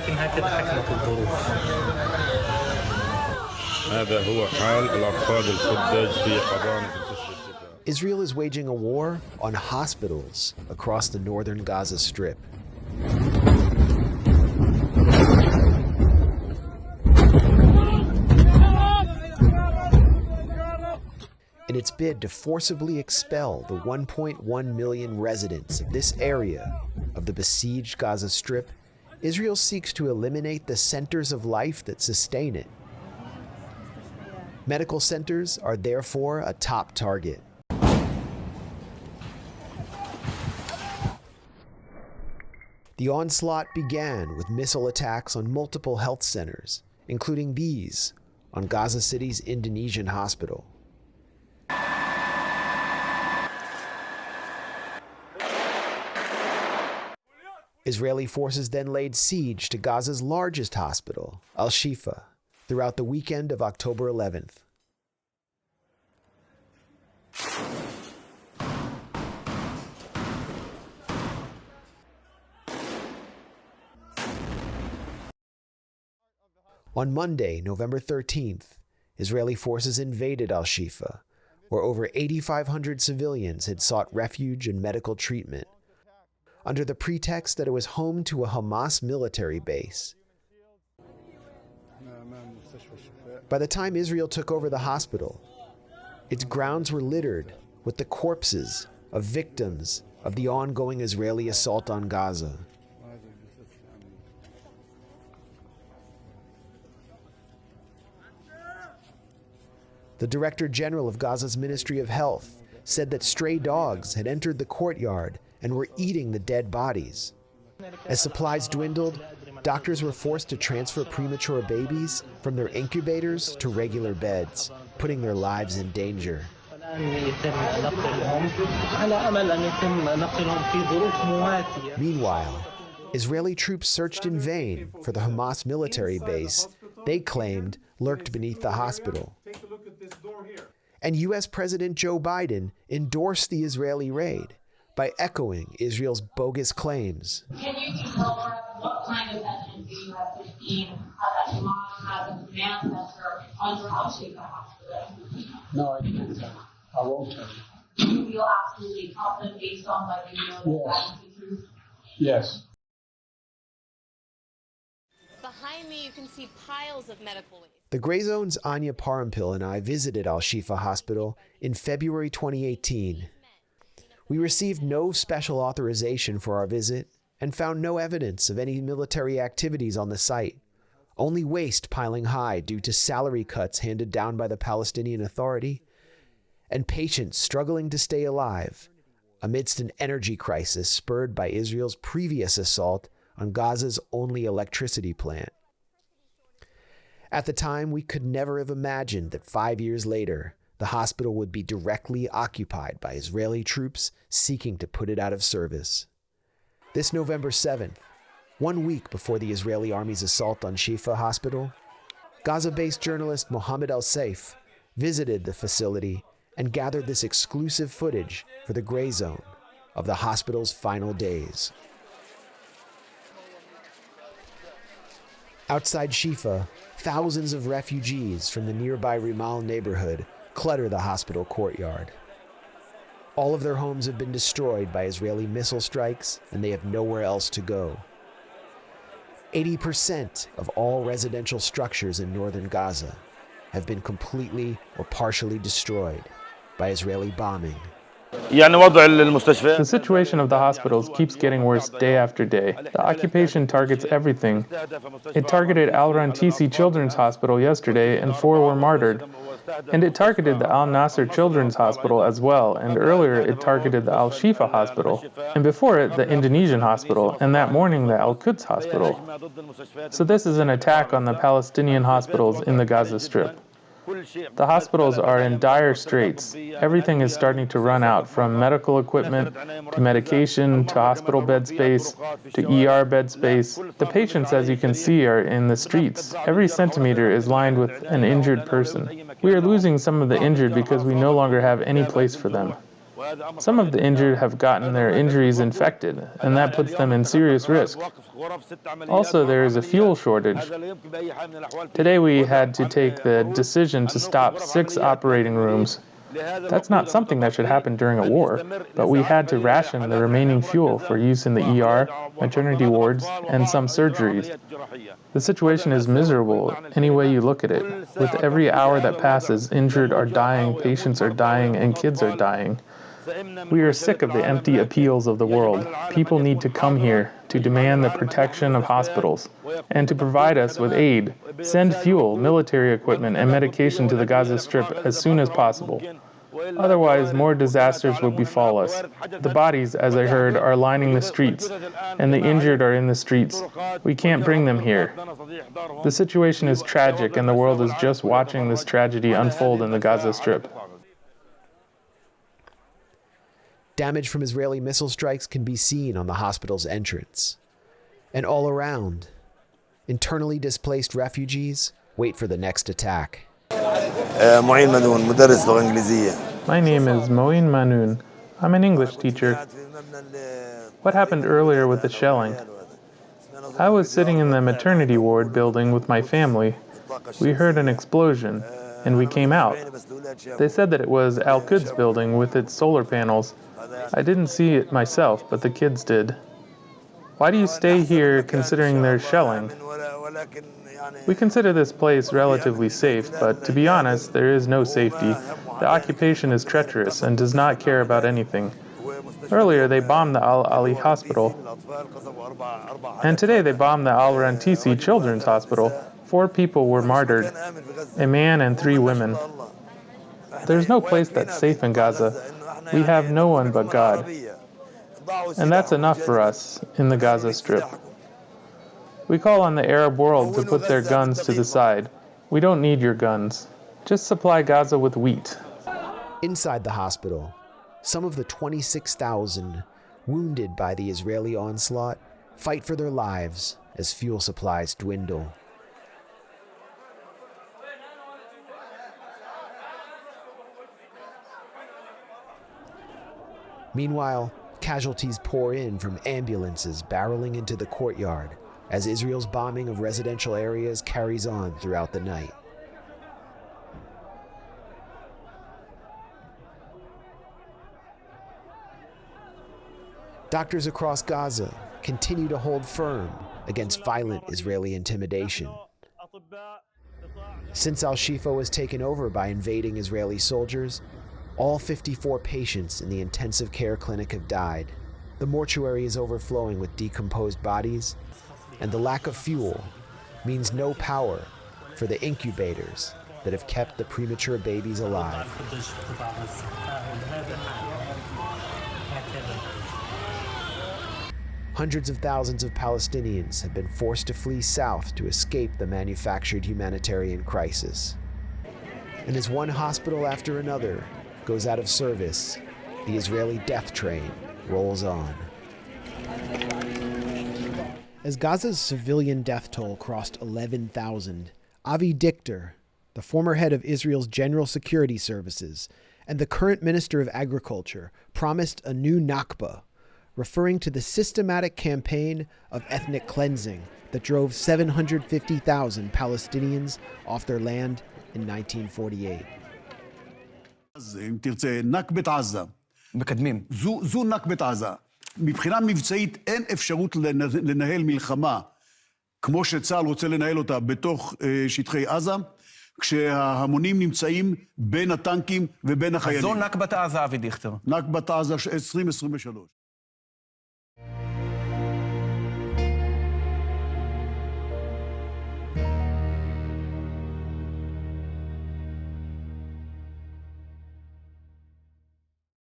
لكن هكذا حكمت الظروف. هذا هو حال الأطفال الخدج في حضانة مستشفى الشفاء. Israel is waging a war on hospitals across the northern Gaza Strip. In its bid to forcibly expel the 1.1 million residents of this area of the besieged Gaza Strip, Israel seeks to eliminate the centers of life that sustain it. Medical centers are therefore a top target. The onslaught began with missile attacks on multiple health centers, including these on Gaza City's Indonesian hospital. Israeli forces then laid siege to Gaza's largest hospital, Al-Shifa, throughout the weekend of October 11th. On Monday, November 13th, Israeli forces invaded Al-Shifa, where over 8,500 civilians had sought refuge and medical treatment, under the pretext that it was home to a Hamas military base. By the time Israel took over the hospital, its grounds were littered with the corpses of victims of the ongoing Israeli assault on Gaza. The Director General of Gaza's Ministry of Health said that stray dogs had entered the courtyard and were eating the dead bodies. As supplies dwindled, doctors were forced to transfer premature babies from their incubators to regular beds, putting their lives in danger. Meanwhile, Israeli troops searched in vain for the Hamas military base they claimed lurked beneath the hospital. And U.S. President Joe Biden endorsed the Israeli raid by echoing Israel's bogus claims. Can you tell us what kind of evidence you have seen that Hamas has a command center under Al-Shifa hospital? No, I can't tell. I won't tell you. Do you feel absolutely confident based on what you know that is the truth? Yes. Behind me, you can see piles of medical waste. The Grayzone's Anya Parampil and I visited Al-Shifa Hospital in February 2018. We received no special authorization for our visit and found no evidence of any military activities on the site, only waste piling high due to salary cuts handed down by the Palestinian Authority, and patients struggling to stay alive amidst an energy crisis spurred by Israel's previous assault on Gaza's only electricity plant. At the time, we could never have imagined that 5 years later, the hospital would be directly occupied by Israeli troops seeking to put it out of service. This November 7th, 1 week before the Israeli army's assault on Shifa Hospital, Gaza-based journalist Mohamed El-Saife visited the facility and gathered this exclusive footage for the Grayzone of the hospital's final days. Outside Shifa, thousands of refugees from the nearby Rimal neighborhood clutter the hospital courtyard. All of their homes have been destroyed by Israeli missile strikes, and they have nowhere else to go. 80% of all residential structures in northern Gaza have been completely or partially destroyed by Israeli bombing. The situation of the hospitals keeps getting worse day after day. The occupation targets everything. It targeted Al-Rantisi Children's Hospital yesterday, and 4 were martyred. And it targeted the Al-Nasser Children's Hospital as well, and earlier it targeted the Al-Shifa Hospital, and before it the Indonesian Hospital, and that morning the Al-Quds Hospital. So this is an attack on the Palestinian hospitals in the Gaza Strip. The hospitals are in dire straits. Everything is starting to run out, from medical equipment to medication to hospital bed space to ER bed space. The patients, as you can see, are in the streets. Every centimeter is lined with an injured person. We are losing some of the injured because we no longer have any place for them. Some of the injured have gotten their injuries infected, and that puts them in serious risk. Also, there is a fuel shortage. Today we had to take the decision to stop 6 operating rooms. That's not something that should happen during a war, but we had to ration the remaining fuel for use in the ER, maternity wards, and some surgeries. The situation is miserable any way you look at it. With every hour that passes, injured are dying, patients are dying, and kids are dying. We are sick of the empty appeals of the world. People need to come here to demand the protection of hospitals and to provide us with aid, send fuel, military equipment, and medication to the Gaza Strip as soon as possible. Otherwise, more disasters will befall us. The bodies, as I heard, are lining the streets, and the injured are in the streets. We can't bring them here. The situation is tragic, and the world is just watching this tragedy unfold in the Gaza Strip. Damage from Israeli missile strikes can be seen on the hospital's entrance. And all around, internally displaced refugees wait for the next attack. My name is Moin Manoun. I'm an English teacher. What happened earlier with the shelling? I was sitting in the maternity ward building with my family. We heard an explosion, and we came out. They said that it was Al-Quds building with its solar panels. I didn't see it myself, but the kids did. Why do you stay here considering there's shelling? We consider this place relatively safe, but to be honest, there is no safety. The occupation is treacherous and does not care about anything. Earlier, they bombed the Al-Ali hospital, and today they bombed the Al-Rantisi Children's Hospital. 4 people were martyred, a man and 3 women. There's no place that's safe in Gaza. We have no one but God. And that's enough for us in the Gaza Strip. We call on the Arab world to put their guns to the side. We don't need your guns. Just supply Gaza with wheat. Inside the hospital, some of the 26,000 wounded by the Israeli onslaught fight for their lives as fuel supplies dwindle. Meanwhile, casualties pour in from ambulances barreling into the courtyard as Israel's bombing of residential areas carries on throughout the night. Doctors across Gaza continue to hold firm against violent Israeli intimidation. Since Al-Shifa was taken over by invading Israeli soldiers, all 54 patients in the intensive care clinic have died. The mortuary is overflowing with decomposed bodies, and the lack of fuel means no power for the incubators that have kept the premature babies alive. Hundreds of thousands of Palestinians have been forced to flee south to escape the manufactured humanitarian crisis. And as one hospital after another goes out of service, the Israeli death train rolls on. As Gaza's civilian death toll crossed 11,000, Avi Dichter, the former head of Israel's General Security Services and the current Minister of Agriculture, promised a new Nakba, referring to the systematic campaign of ethnic cleansing that drove 750,000 Palestinians off their land in 1948. אם תרצה, נכבת עזה. מקדמים. זו נכבת עזה. מבחינה מבצעית אין אפשרות לנהל מלחמה כמו שצה"ל רוצה לנהל אותה בתוך שטחי עזה, כשההמונים נמצאים בין הטנקים ובין החיילים. זו נכבת עזה, אבי דיכטר. נכבת עזה 2023.